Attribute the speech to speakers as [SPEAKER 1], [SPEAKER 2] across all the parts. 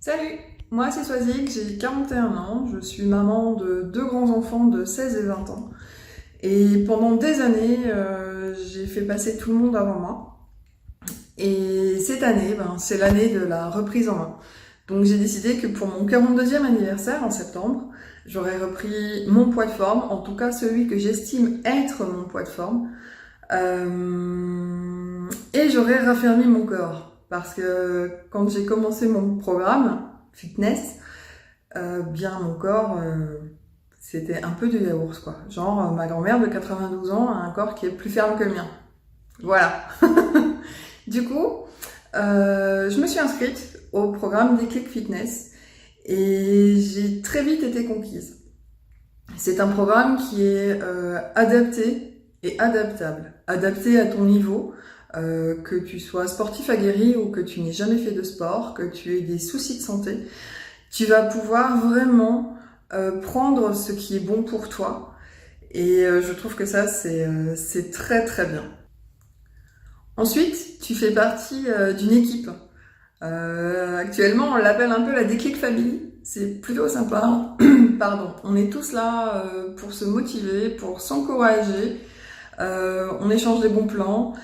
[SPEAKER 1] Salut, moi c'est Swazik, j'ai 41 ans, je suis maman de deux grands enfants de 16 et 20 ans. Et pendant des années, j'ai fait passer tout le monde avant moi. Et cette année, c'est l'année de la reprise en main. Donc j'ai décidé que pour mon 42e anniversaire en septembre, j'aurais repris mon poids de forme, en tout cas celui que j'estime être mon poids de forme. Et j'aurais raffermi mon corps. Parce que quand j'ai commencé mon programme fitness, bien mon corps, c'était un peu du yaourt, quoi. Genre, ma grand-mère de 92 ans a un corps qui est plus ferme que le mien. Voilà. Du coup, je me suis inscrite au programme Déclic Fitness et j'ai très vite été conquise. C'est un programme qui est adapté et adaptable. Adapté à ton niveau, que tu sois sportif aguerri ou que tu n'aies jamais fait de sport, que tu aies des soucis de santé. Tu vas pouvoir vraiment prendre ce qui est bon pour toi. Et je trouve que ça, c'est très très bien. Ensuite, tu fais partie d'une équipe. Actuellement, on l'appelle un peu la Déclic Family. C'est plutôt sympa. Pardon. On est tous là pour se motiver, pour s'encourager. On échange des bons plans.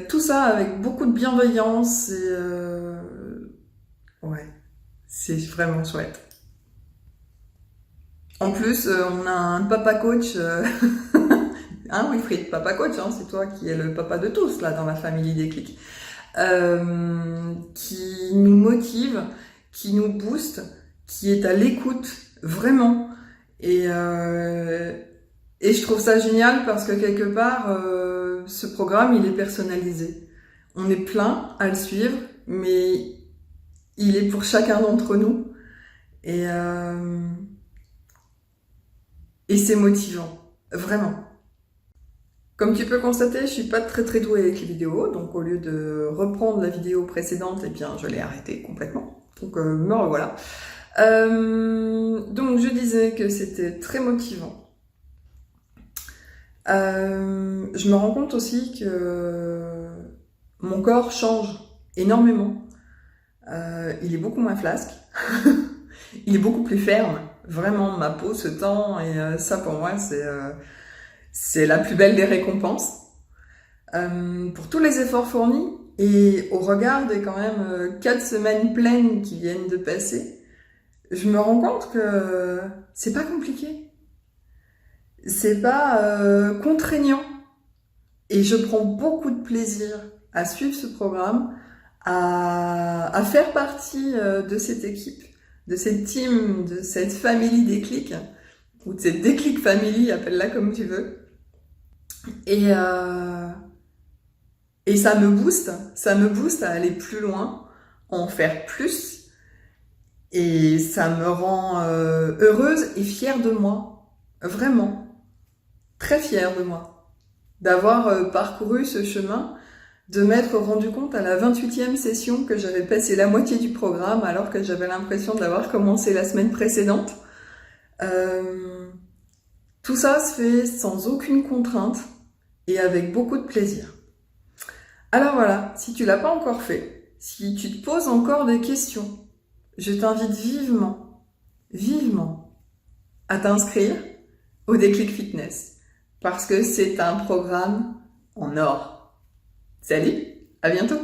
[SPEAKER 1] Tout ça avec beaucoup de bienveillance et ouais, c'est vraiment chouette. En plus, on a un papa coach, hein, Wilfried, papa coach, hein, c'est toi qui es le papa de tous là dans la famille Déclic, qui nous motive, qui nous booste, qui est à l'écoute vraiment. Et, euh, et je trouve ça génial parce que quelque part, ce programme il est personnalisé. On est plein à le suivre, mais il est pour chacun d'entre nous. Et et c'est motivant, vraiment. Comme tu peux constater, je suis pas très douée avec les vidéos, donc au lieu de reprendre la vidéo précédente, eh bien je l'ai arrêtée complètement. Donc me revoilà. Donc je disais que c'était très motivant. Je me rends compte aussi que mon corps change énormément. Il est beaucoup moins flasque. Il est beaucoup plus ferme. Vraiment, ma peau se tend et ça pour moi c'est la plus belle des récompenses. Pour tous les efforts fournis et au regard des quand même 4 semaines pleines qui viennent de passer, je me rends compte que c'est pas compliqué. C'est pas contraignant. Et je prends beaucoup de plaisir à suivre ce programme, à faire partie de cette équipe, de cette team, de cette famille Déclic, ou de cette Déclic Family, appelle-la comme tu veux. Et, euh, et ça me booste à aller plus loin, à en faire plus, et ça me rend heureuse et fière de moi, vraiment, très fière de moi, d'avoir parcouru ce chemin, de m'être rendu compte à la 28e session que j'avais passé la moitié du programme alors que j'avais l'impression de l'avoir commencé la semaine précédente. Tout ça se fait sans aucune contrainte et avec beaucoup de plaisir. Alors voilà, si tu l'as pas encore fait, si tu te poses encore des questions, je t'invite vivement à t'inscrire au Déclic Fitness parce que c'est un programme en or. Salut, à bientôt!